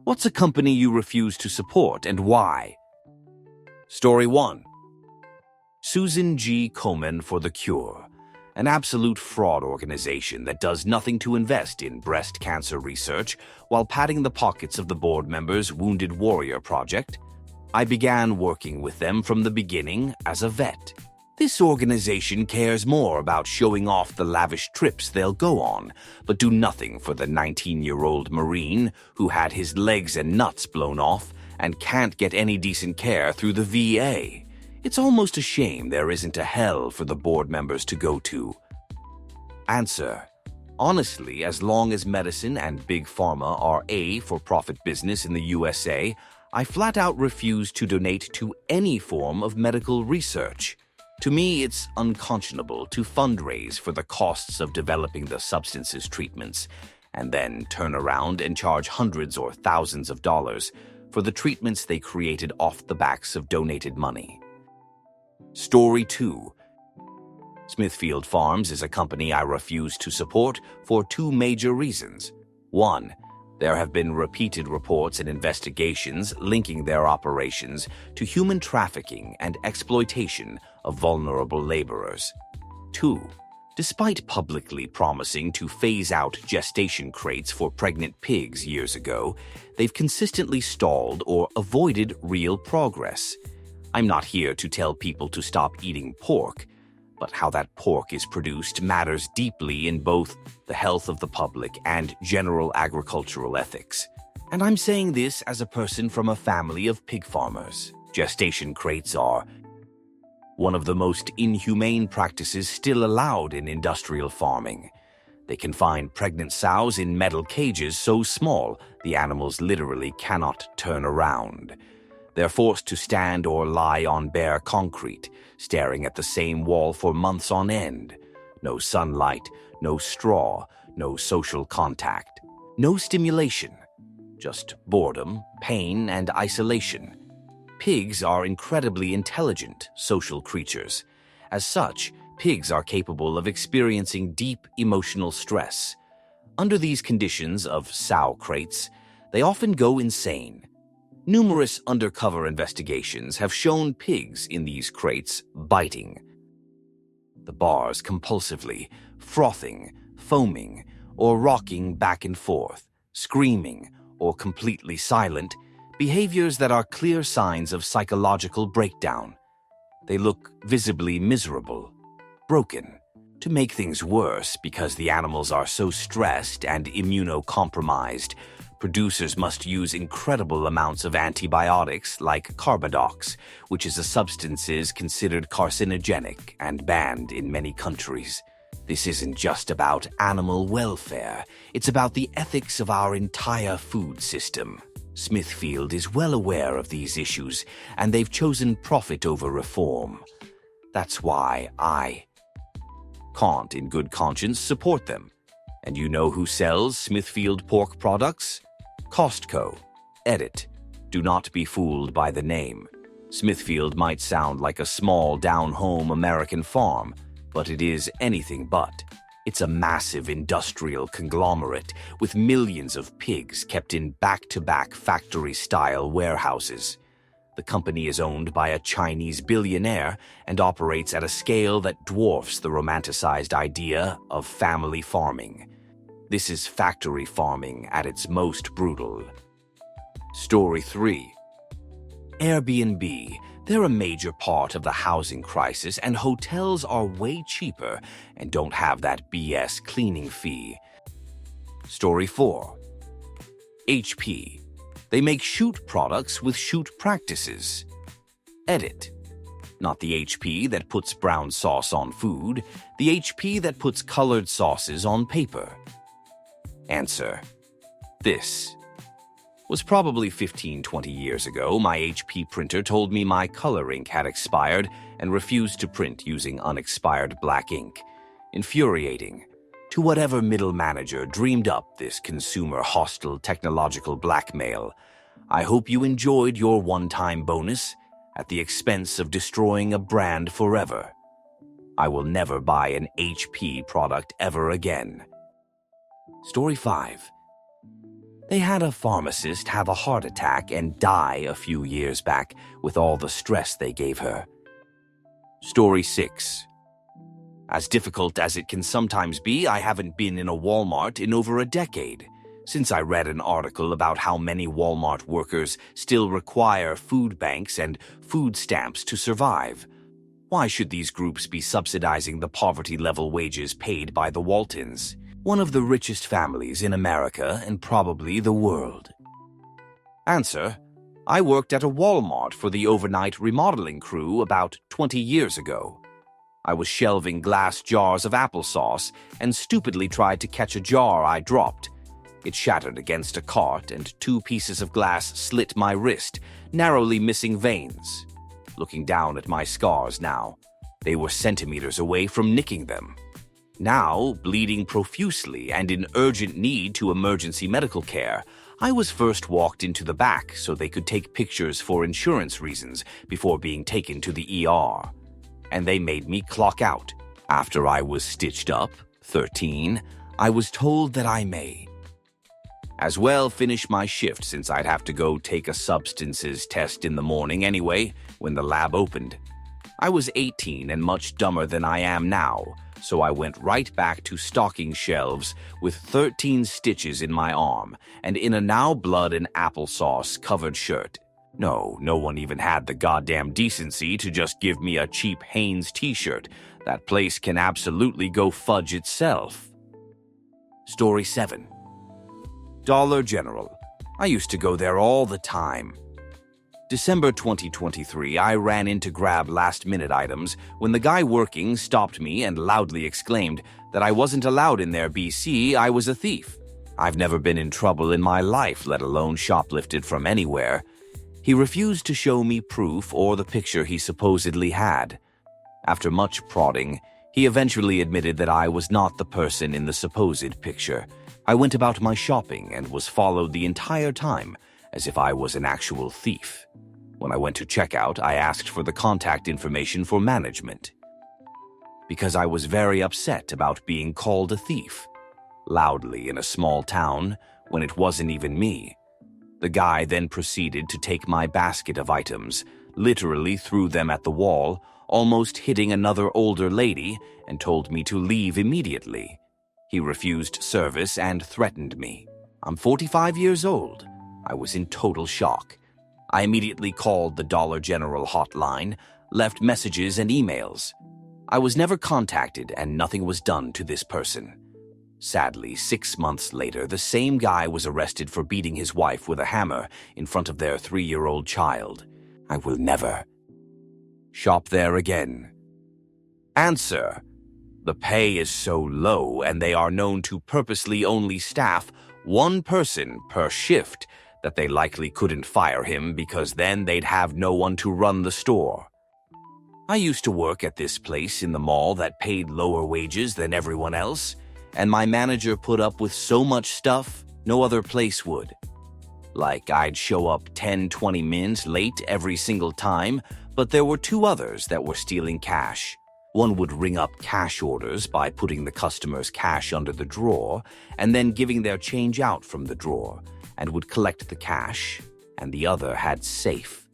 What's a company you refuse to support and why? Story 1. Susan G. Komen for the Cure, an absolute fraud organization that does nothing to invest in breast cancer research while padding the pockets of the board members' Wounded Warrior Project. I began working with them from the beginning as a vet. This organization cares more about showing off the lavish trips they'll go on, but do nothing for the 19-year-old Marine who had his legs and nuts blown off and can't get any decent care through the VA. It's almost a shame there isn't a hell for the board members to go to. Answer. Honestly, as long as medicine and big pharma are a for-profit business in the USA, I flat out refuse to donate to any form of medical research. To me, it's unconscionable to fundraise for the costs of developing the substances treatments and then turn around and charge hundreds or thousands of dollars for the treatments they created off the backs of donated money. Story 2. Smithfield Farms is a company I refuse to support for two major reasons. 1. There have been repeated reports and investigations linking their operations to human trafficking and exploitation of vulnerable laborers. 2. Despite publicly promising to phase out gestation crates for pregnant pigs years ago, they've consistently stalled or avoided real progress. I'm not here to tell people to stop eating pork, but how that pork is produced matters deeply in both the health of the public and general agricultural ethics. And I'm saying this as a person from a family of pig farmers. Gestation crates are one of the most inhumane practices still allowed in industrial farming. They confine pregnant sows in metal cages so small the animals literally cannot turn around. They're forced to stand or lie on bare concrete, staring at the same wall for months on end. No sunlight, no straw, no social contact, no stimulation. Just boredom, pain, and isolation. Pigs are incredibly intelligent social creatures. As such, pigs are capable of experiencing deep emotional stress. Under these conditions of sow crates, they often go insane. Numerous undercover investigations have shown pigs in these crates biting the bars compulsively, frothing, foaming, or rocking back and forth, screaming, or completely silent, behaviors that are clear signs of psychological breakdown. They look visibly miserable, broken. To make things worse, because the animals are so stressed and immunocompromised, producers must use incredible amounts of antibiotics like Carbadox, which is a substance considered carcinogenic and banned in many countries. This isn't just about animal welfare, it's about the ethics of our entire food system. Smithfield is well aware of these issues, and they've chosen profit over reform. That's why I can't, in good conscience, support them. And you know who sells Smithfield pork products? Costco. Edit. Do not be fooled by the name. Smithfield might sound like a small, down-home American farm, but it is anything but. It's a massive industrial conglomerate with millions of pigs kept in back-to-back factory-style warehouses. The company is owned by a Chinese billionaire and operates at a scale that dwarfs the romanticized idea of family farming. This is factory farming at its most brutal. Story 3. Airbnb. They're a major part of the housing crisis, and hotels are way cheaper and don't have that BS cleaning fee. Story 4. HP. They make shoot products with shoot practices. Edit. Not the HP that puts brown sauce on food, the HP that puts colored sauces on paper. Answer. This was probably 15-20 years ago. My HP printer told me my color ink had expired and refused to print using unexpired black ink. Infuriating. To whatever middle manager dreamed up this consumer-hostile technological blackmail, I hope you enjoyed your one-time bonus at the expense of destroying a brand forever. I will never buy an HP product ever again. Story 5. They had a pharmacist have a heart attack and die a few years back with all the stress they gave her. Story 6. As difficult as it can sometimes be, I haven't been in a Walmart in over a decade, since I read an article about how many Walmart workers still require food banks and food stamps to survive. Why should these groups be subsidizing the poverty-level wages paid by the Waltons, one of the richest families in America and probably the world? Answer: I worked at a Walmart for the overnight remodeling crew about 20 years ago. I was shelving glass jars of applesauce and stupidly tried to catch a jar I dropped. It shattered against a cart and 2 pieces of glass slit my wrist, narrowly missing veins. Looking down at my scars now, they were centimeters away from nicking them. Now, bleeding profusely and in urgent need to emergency medical care, I was first walked into the back so they could take pictures for insurance reasons before being taken to the ER. And they made me clock out. After I was stitched up, 13, I was told that I may as well finish my shift since I'd have to go take a substances test in the morning anyway when the lab opened. I was 18 and much dumber than I am now, so I went right back to stocking shelves with 13 stitches in my arm and in a now blood and applesauce covered shirt. No one even had the goddamn decency to just give me a cheap Hanes t-shirt. That place can absolutely go fudge itself. Story 7. Dollar General. I used to go there all the time. December 2023, I ran in to grab last-minute items when the guy working stopped me and loudly exclaimed that I wasn't allowed in there, BC, I was a thief. I've never been in trouble in my life, let alone shoplifted from anywhere. He refused to show me proof or the picture he supposedly had. After much prodding, he eventually admitted that I was not the person in the supposed picture. I went about my shopping and was followed the entire time, as if I was an actual thief. When I went to check out, I asked for the contact information for management, because I was very upset about being called a thief, loudly in a small town when it wasn't even me. The guy then proceeded to take my basket of items, literally threw them at the wall, almost hitting another older lady, and told me to leave immediately. He refused service and threatened me. I'm 45 years old. I was in total shock. I immediately called the Dollar General hotline, left messages and emails. I was never contacted and nothing was done to this person. Sadly, 6 months later, the same guy was arrested for beating his wife with a hammer in front of their 3-year-old child. I will never shop there again. Answer: the pay is so low and they are known to purposely only staff 1 person per shift that they likely couldn't fire him because then they'd have no one to run the store. I used to work at this place in the mall that paid lower wages than everyone else, and my manager put up with so much stuff no other place would. Like I'd show up 10-20 minutes late every single time, but there were 2 others that were stealing cash. One would ring up cash orders by putting the customer's cash under the drawer and then giving their change out from the drawer, and would collect the cash, and the other had safe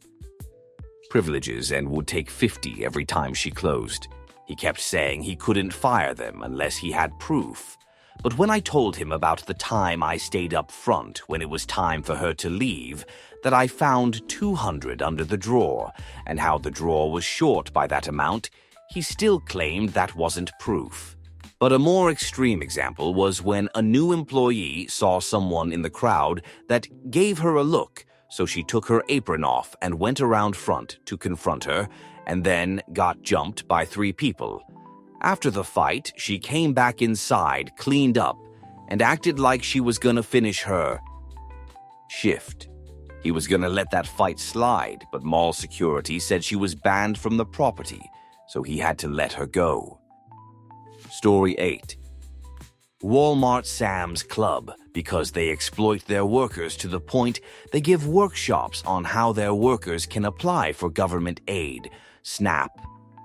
privileges and would take 50 every time she closed. He kept saying he couldn't fire them unless he had proof. But when I told him about the time I stayed up front when it was time for her to leave, that I found 200 under the drawer, and how the drawer was short by that amount, he still claimed that wasn't proof. But a more extreme example was when a new employee saw someone in the crowd that gave her a look, so she took her apron off and went around front to confront her, and then got jumped by 3 people. After the fight, she came back inside, cleaned up, and acted like she was gonna finish her shift. He was gonna let that fight slide, but mall security said she was banned from the property, so he had to let her go. Story 8. Walmart Sam's Club, because they exploit their workers to the point they give workshops on how their workers can apply for government aid, SNAP,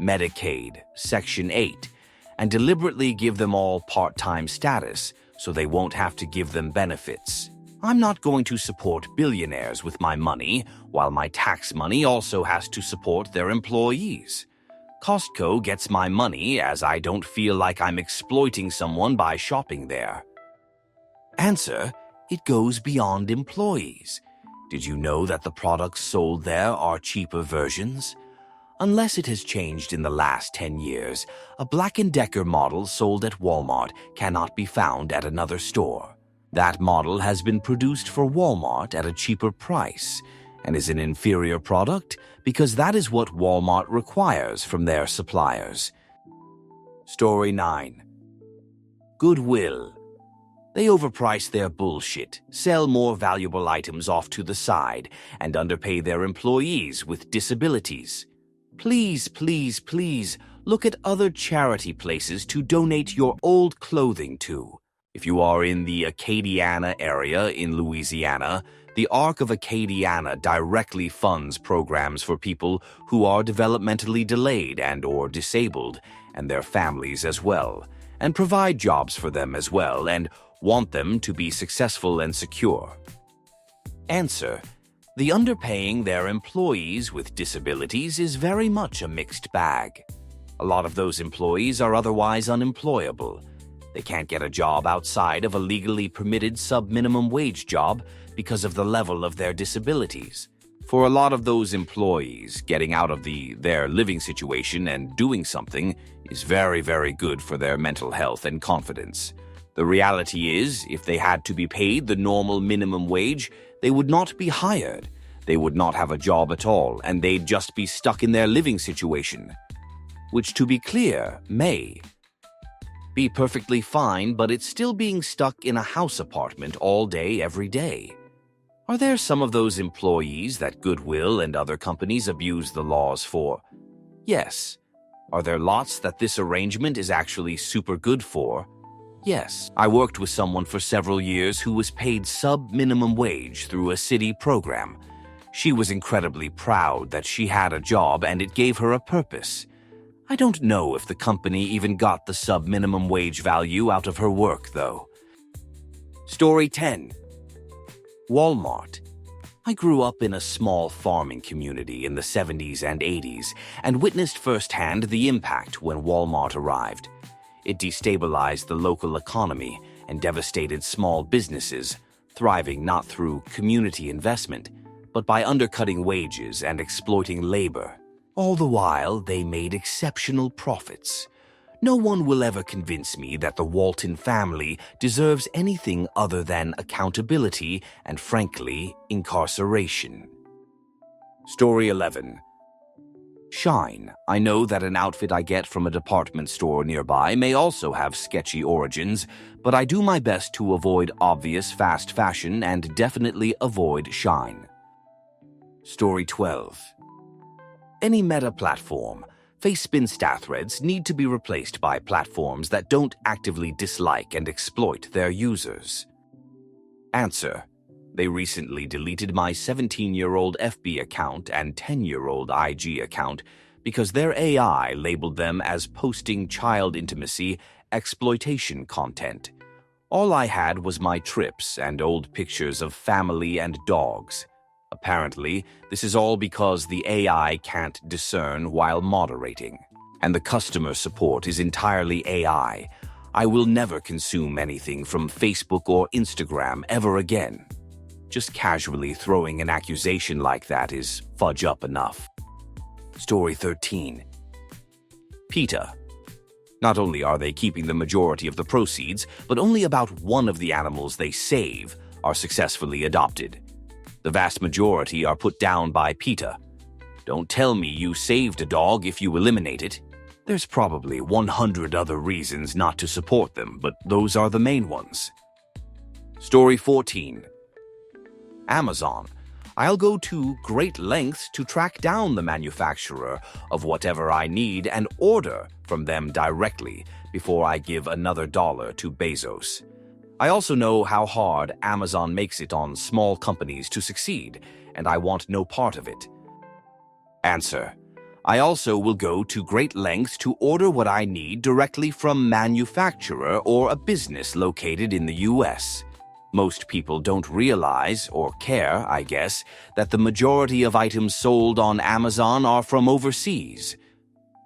Medicaid, Section 8, and deliberately give them all part-time status so they won't have to give them benefits. I'm not going to support billionaires with my money, while my tax money also has to support their employees. Costco gets my money as I don't feel like I'm exploiting someone by shopping there. Answer: it goes beyond employees. Did you know that the products sold there are cheaper versions? Unless it has changed in the last 10 years, a Black & Decker model sold at Walmart cannot be found at another store. That model has been produced for Walmart at a cheaper price and is an inferior product because that is what Walmart requires from their suppliers. Story 9. Goodwill. They overprice their bullshit, sell more valuable items off to the side, and underpay their employees with disabilities. Please, please, please look at other charity places to donate your old clothing to. If you are in the Acadiana area in Louisiana, the Arc of Acadiana directly funds programs for people who are developmentally delayed and/or disabled, and their families as well, and provide jobs for them as well, and want them to be successful and secure. Answer: the underpaying their employees with disabilities is very much a mixed bag. A lot of those employees are otherwise unemployable. They can't get a job outside of a legally permitted sub-minimum wage job because of the level of their disabilities. For a lot of those employees, getting out of their living situation and doing something is very, very good for their mental health and confidence. The reality is, if they had to be paid the normal minimum wage, they would not be hired. They would not have a job at all, and they'd just be stuck in their living situation. Which, to be clear, may be perfectly fine, but it's still being stuck in a house apartment all day, every day. Are there some of those employees that Goodwill and other companies abuse the laws for? Yes. Are there lots that this arrangement is actually super good for? Yes. I worked with someone for several years who was paid sub-minimum wage through a city program. She was incredibly proud that she had a job and it gave her a purpose. I don't know if the company even got the sub-minimum wage value out of her work, though. Story 10. Walmart. I grew up in a small farming community in the 70s and 80s and witnessed firsthand the impact when Walmart arrived. It destabilized the local economy and devastated small businesses, thriving not through community investment, but by undercutting wages and exploiting labor. All the while, they made exceptional profits. No one will ever convince me that the Walton family deserves anything other than accountability and, frankly, incarceration. Story 11. Shine. I know that an outfit I get from a department store nearby may also have sketchy origins, but I do my best to avoid obvious fast fashion and definitely avoid Shine. Story 12. Any meta platform, FaceSpin stat threads need to be replaced by platforms that don't actively dislike and exploit their users. Answer: they recently deleted my 17-year-old FB account and 10-year-old IG account because their AI labeled them as posting child intimacy exploitation content. All I had was my trips and old pictures of family and dogs. Apparently, this is all because the AI can't discern while moderating, and the customer support is entirely AI. I will never consume anything from Facebook or Instagram ever again. Just casually throwing an accusation like that is fudge up enough. Story 13. PETA. Not only are they keeping the majority of the proceeds, but only about one of the animals they save are successfully adopted. The vast majority are put down by PETA. Don't tell me you saved a dog if you eliminate it. There's probably 100 other reasons not to support them, but those are the main ones. Story 14. Amazon. I'll go to great lengths to track down the manufacturer of whatever I need and order from them directly before I give another dollar to Bezos. I also know how hard Amazon makes it on small companies to succeed, and I want no part of it. Answer: I also will go to great lengths to order what I need directly from manufacturer or a business located in the US. Most people don't realize, or care, I guess, that the majority of items sold on Amazon are from overseas.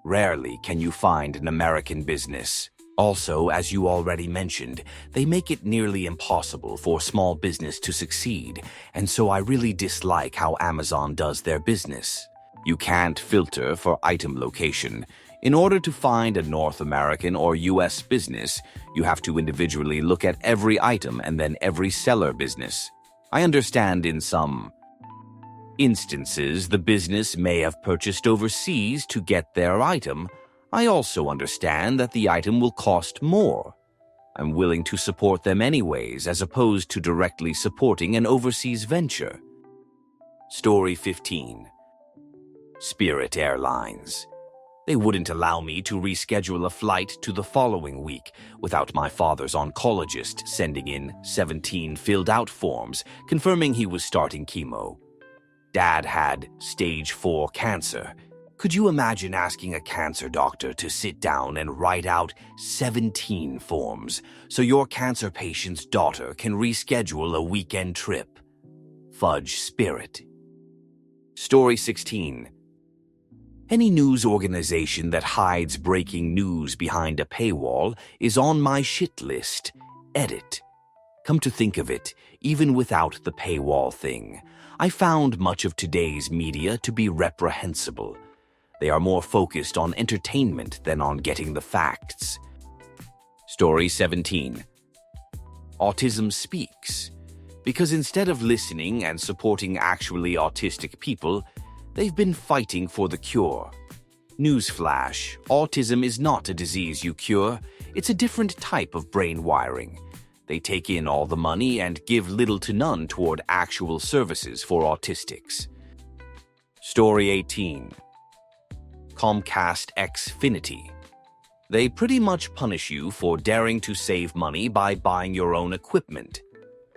Rarely can you find an American business. Also, as you already mentioned, they make it nearly impossible for small business to succeed, and so I really dislike how Amazon does their business. You can't filter for item location. In order to find a North American or US business, you have to individually look at every item and then every seller business. I understand in some instances the business may have purchased overseas to get their item. I also understand that the item will cost more. I'm willing to support them anyways, as opposed to directly supporting an overseas venture. Story 15. Spirit Airlines. They wouldn't allow me to reschedule a flight to the following week without my father's oncologist sending in 17 filled-out forms confirming he was starting chemo. Dad had stage 4 cancer. Could you imagine asking a cancer doctor to sit down and write out 17 forms so your cancer patient's daughter can reschedule a weekend trip? Fudge Spirit. Story 16. Any news organization that hides breaking news behind a paywall is on my shit list. Edit. Come to think of it, even without the paywall thing, I found much of today's media to be reprehensible. They are more focused on entertainment than on getting the facts. Story 17. Autism Speaks. Because instead of listening and supporting actually autistic people, they've been fighting for the cure. Newsflash, autism is not a disease you cure. It's a different type of brain wiring. They take in all the money and give little to none toward actual services for autistics. Story 18. Comcast Xfinity. They pretty much punish you for daring to save money by buying your own equipment.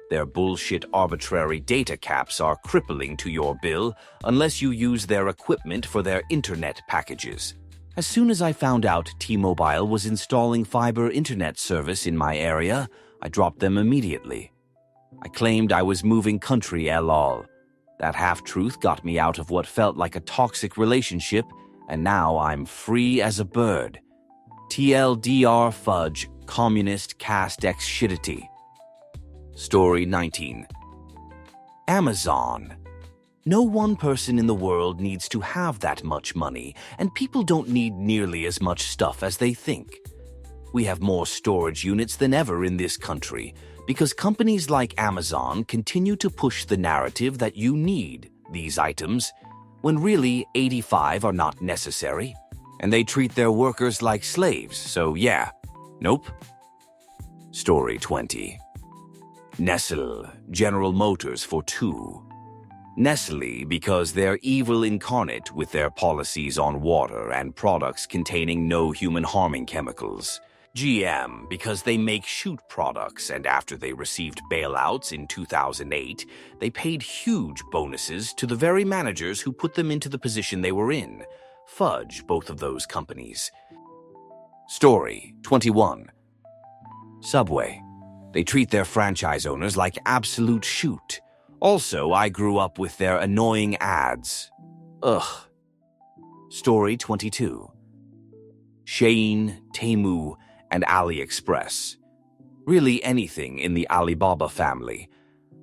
Their bullshit arbitrary data caps are crippling to your bill unless you use their equipment for their internet packages. As soon as I found out T-Mobile was installing fiber internet service in my area, I dropped them immediately. I claimed I was moving country lol. That half-truth got me out of what felt like a toxic relationship, and now I'm free as a bird. TLDR fudge, communist cast X shitty. Story 19. Amazon. No one person in the world needs to have that much money, and people don't need nearly as much stuff as they think. We have more storage units than ever in this country because companies like Amazon continue to push the narrative that you need these items when really 85 are not necessary, and they treat their workers like slaves, so yeah, nope. Story 20. Nestle, General Motors for 2. Nestle because they're evil incarnate with their policies on water and products containing no human-harming chemicals. GM because they make shoot products, and after they received bailouts in 2008, they paid huge bonuses to the very managers who put them into the position they were in. Fudge both of those companies. Story 21. Subway. They treat their franchise owners like absolute shoot. Also, I grew up with their annoying ads. Ugh. Story 22. Shein, Temu, and AliExpress. Really anything in the Alibaba family.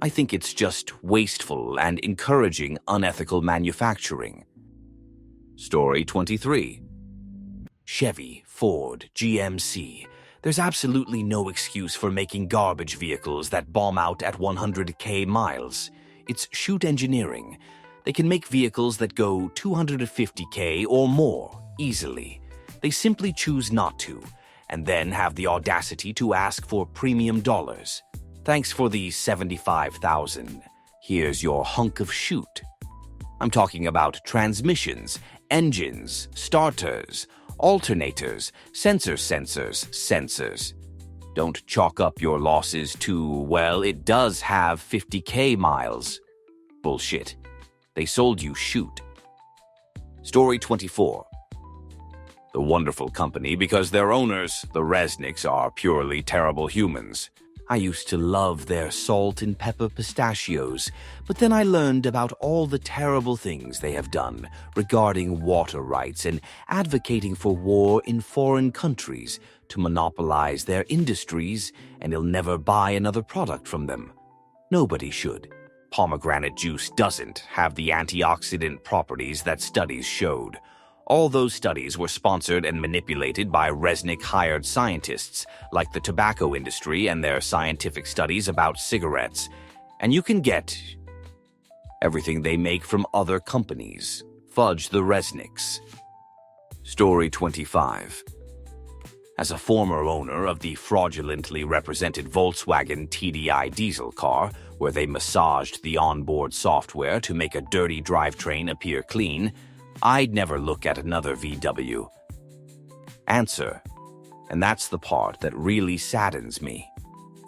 I think it's just wasteful and encouraging unethical manufacturing. Story 23. Chevy, Ford, GMC. There's absolutely no excuse for making garbage vehicles that bomb out at 100k miles. It's shoot engineering. They can make vehicles that go 250k or more easily. They simply choose not to, and then have the audacity to ask for premium dollars. Thanks for the 75,000. Here's your hunk of shoot. I'm talking about transmissions, engines, starters, alternators, sensors. Don't chalk up your losses to, well, it does have 50k miles. Bullshit. They sold you shoot. Story 24. The Wonderful Company because their owners, the Resnicks, are purely terrible humans. I used to love their salt and pepper pistachios, but then I learned about all the terrible things they have done regarding water rights and advocating for war in foreign countries to monopolize their industries, and you'll never buy another product from them. Nobody should. Pomegranate juice doesn't have the antioxidant properties that studies showed. All those studies were sponsored and manipulated by Resnick-hired scientists, like the tobacco industry and their scientific studies about cigarettes. And you can get everything they make from other companies. Fudge the Resnicks. Story 25. As a former owner of the fraudulently represented Volkswagen TDI diesel car, where they massaged the onboard software to make a dirty drivetrain appear clean, I'd never look at another VW. Answer. And that's the part that really saddens me.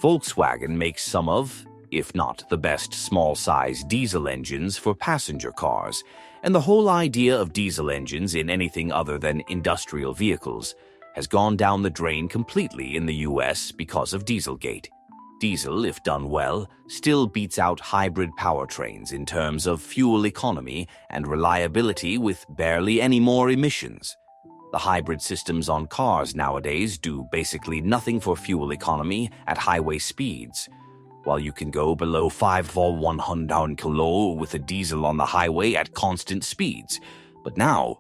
Volkswagen makes some of, if not the best small-size diesel engines for passenger cars, and the whole idea of diesel engines in anything other than industrial vehicles has gone down the drain completely in the US because of Dieselgate. Diesel, if done well, still beats out hybrid powertrains in terms of fuel economy and reliability with barely any more emissions. The hybrid systems on cars nowadays do basically nothing for fuel economy at highway speeds. While you can go below 5 vol 100 kilo with a diesel on the highway at constant speeds. But now,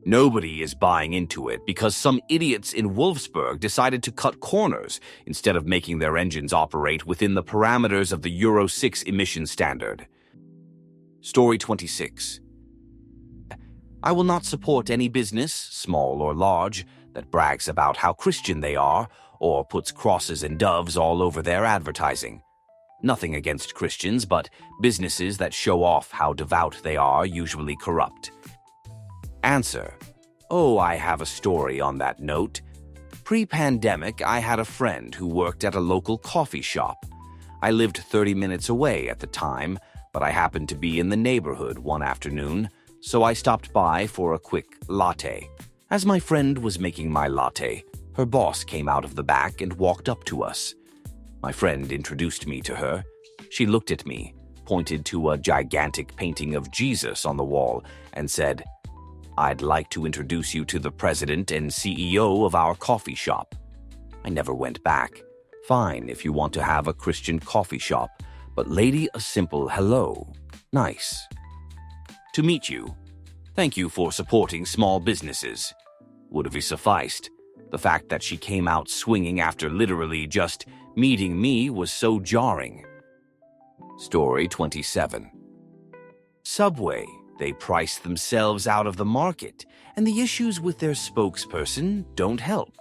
nobody is buying into it because some idiots in Wolfsburg decided to cut corners instead of making their engines operate within the parameters of the Euro 6 emission standard. Story 26. I will not support any business, small or large, that brags about how Christian they are or puts crosses and doves all over their advertising. Nothing against Christians, but businesses that show off how devout they are usually corrupt. Answer. Oh, I have a story on that note. Pre-pandemic, I had a friend who worked at a local coffee shop. I lived 30 minutes away at the time, but I happened to be in the neighborhood one afternoon, so I stopped by for a quick latte. As my friend was making my latte, her boss came out of the back and walked up to us. My friend introduced me to her. She looked at me, pointed to a gigantic painting of Jesus on the wall, and said, "I'd like to introduce you to the president and CEO of our coffee shop." I never went back. Fine if you want to have a Christian coffee shop, but lady, a simple hello. Nice. To meet you. Thank you for supporting small businesses. Would have sufficed. The fact that she came out swinging after literally just meeting me was so jarring. Story 27. Subway. They price themselves out of the market, and the issues with their spokesperson don't help.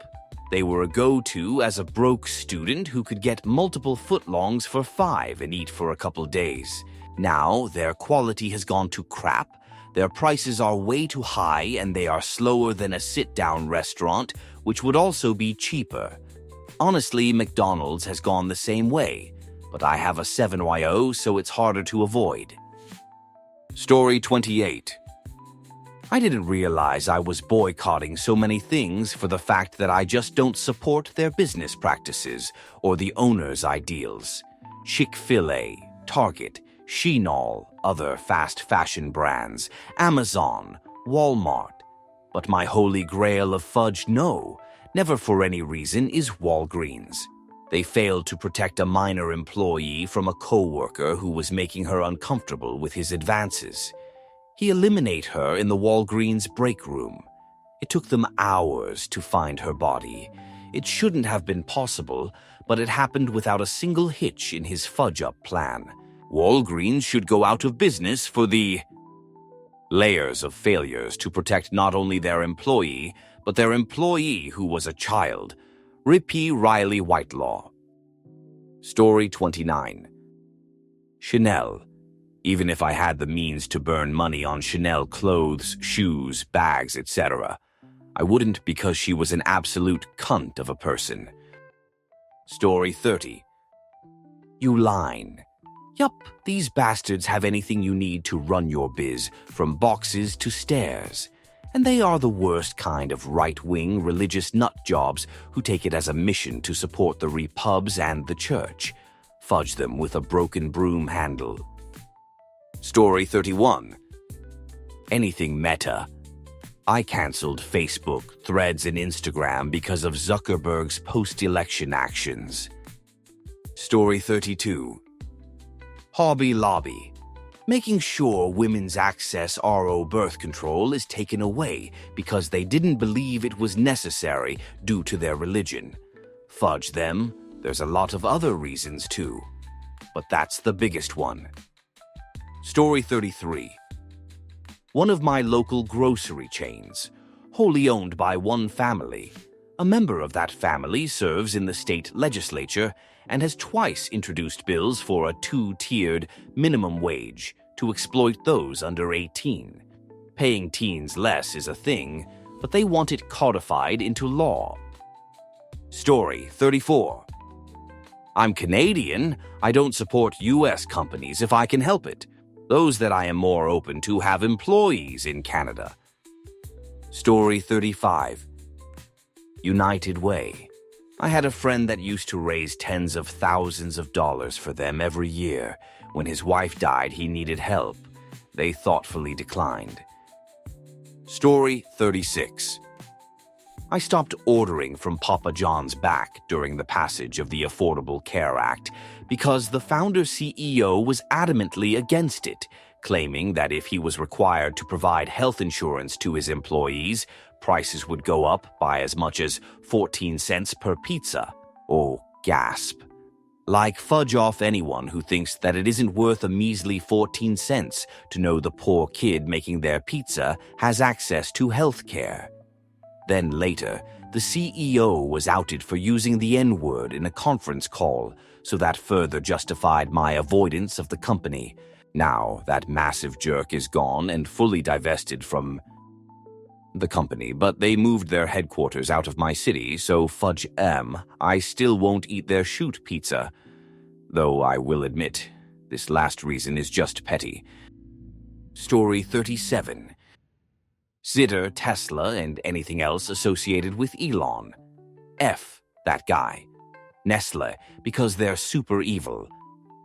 They were a go-to as a broke student who could get multiple footlongs for $5 and eat for a couple days. Now, their quality has gone to crap, their prices are way too high, and they are slower than a sit-down restaurant, which would also be cheaper. Honestly, McDonald's has gone the same way, but I have a 7YO, so it's harder to avoid. Story 28. I didn't realize I was boycotting so many things for the fact that I just don't support their business practices or the owner's ideals. Chick-fil-A, Target, Shein, other fast fashion brands, Amazon, Walmart. But my holy grail of fudge, no, never for any reason, is Walgreens. They failed to protect a minor employee from a co-worker who was making her uncomfortable with his advances. He eliminated her in the Walgreens break room. It took them hours to find her body. It shouldn't have been possible, but it happened without a single hitch in his fudge-up plan. Walgreens should go out of business for the layers of failures to protect not only their employee, but their employee who was a child. Rippy Riley Whitelaw. Story 29. Chanel. Even if I had the means to burn money on Chanel clothes, shoes, bags, etc., I wouldn't because she was an absolute cunt of a person. Story 30. Uline. Yup, these bastards have anything you need to run your biz, from boxes to stairs. And they are the worst kind of right-wing religious nutjobs who take it as a mission to support the repubs and the church. Fudge them with a broken broom handle. Story 31. Anything Meta. I cancelled Facebook, Threads, and Instagram because of Zuckerberg's post-election actions. Story 32. Hobby Lobby. Making sure women's access RO birth control is taken away because they didn't believe it was necessary due to their religion. Fudge them, there's a lot of other reasons too. But that's the biggest one. Story 33. One of my local grocery chains, wholly owned by one family. A member of that family serves in the state legislature and has twice introduced bills for a two-tiered minimum wage to exploit those under 18. Paying teens less is a thing, but they want it codified into law. Story 34. I'm Canadian. I don't support U.S. companies if I can help it. Those that I am more open to have employees in Canada. Story 35. United Way. I had a friend that used to raise tens of thousands of dollars for them every year. When his wife died, he needed help. They thoughtfully declined. Story 36. I stopped ordering from Papa John's back during the passage of the Affordable Care Act because the founder CEO was adamantly against it, claiming that if he was required to provide health insurance to his employees, prices would go up by as much as 14 cents per pizza. Oh, gasp. Like fudge off anyone who thinks that it isn't worth a measly 14 cents to know the poor kid making their pizza has access to health care. Then later, the CEO was outed for using the N-word in a conference call, so that further justified my avoidance of the company. Now, that massive jerk is gone and fully divested from the company, but they moved their headquarters out of my city, so fudge I still won't eat their shoot pizza. Though I will admit, this last reason is just petty. Story 37. Zitter, Tesla, and anything else associated with Elon. F that guy. Nestle, because they're super evil.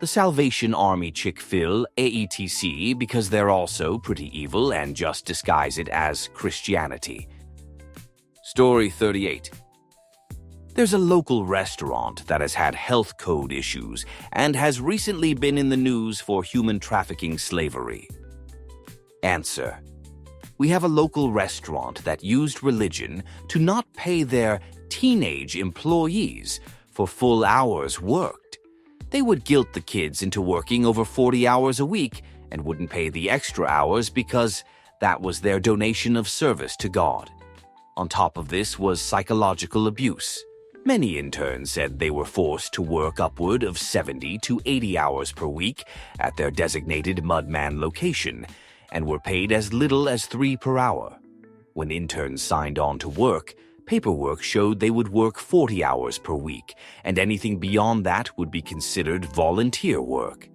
The Salvation Army Chick-fil, AETC, because they're also pretty evil and just disguise it as Christianity. Story 38. There's a local restaurant that has had health code issues and has recently been in the news for human trafficking slavery. Answer. We have a local restaurant that used religion to not pay their teenage employees for full hours worked. They would guilt the kids into working over 40 hours a week and wouldn't pay the extra hours because that was their donation of service to God. On top of this was psychological abuse. Many interns said they were forced to work upward of 70 to 80 hours per week at their designated Mudman location and were paid as little as 3 per hour. When interns signed on to work, paperwork showed they would work 40 hours per week, and anything beyond that would be considered volunteer work.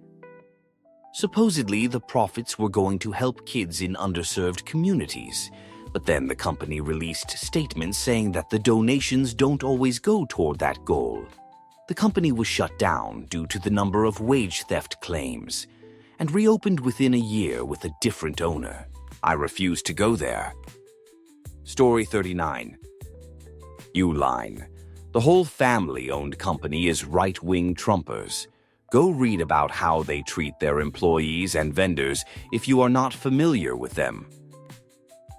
Supposedly, the profits were going to help kids in underserved communities, but then the company released statements saying that the donations don't always go toward that goal. The company was shut down due to the number of wage theft claims, and reopened within a year with a different owner. I refused to go there. Story 39. Uline. The whole family-owned company is right-wing Trumpers. Go read about how they treat their employees and vendors if you are not familiar with them.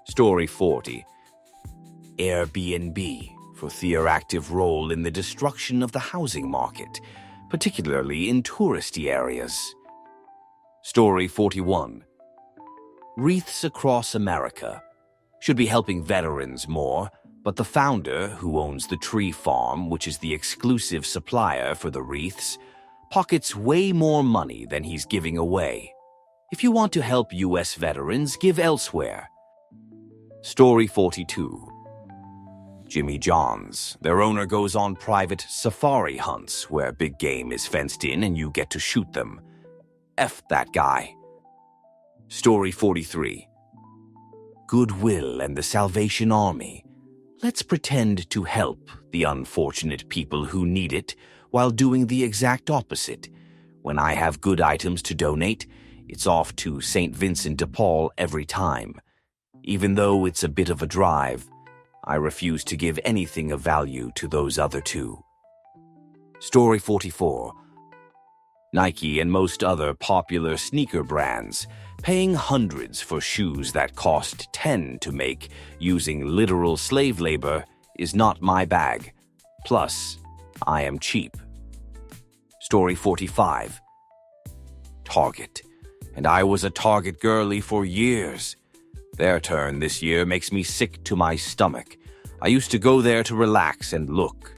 Story 40. Airbnb for their active role in the destruction of the housing market, particularly in touristy areas. Story 41. Wreaths Across America should be helping veterans more, but the founder, who owns the tree farm, which is the exclusive supplier for the wreaths, pockets way more money than he's giving away. If you want to help U.S. veterans, give elsewhere. Story 42. Jimmy John's. Their owner goes on private safari hunts where big game is fenced in and you get to shoot them. F that guy. Story 43. goodwill and the Salvation Army. Let's pretend to help the unfortunate people who need it while doing the exact opposite. When I have good items to donate, it's off to St. Vincent de Paul every time. Even though it's a bit of a drive, I refuse to give anything of value to those other two. Story 44. Nike and most other popular sneaker brands paying hundreds for shoes that cost 10 to make using literal slave labor is not my bag. Plus, I am cheap. Story 45. Target. And I was a Target girly for years. Their turn this year makes me sick to my stomach. I used to go there to relax and look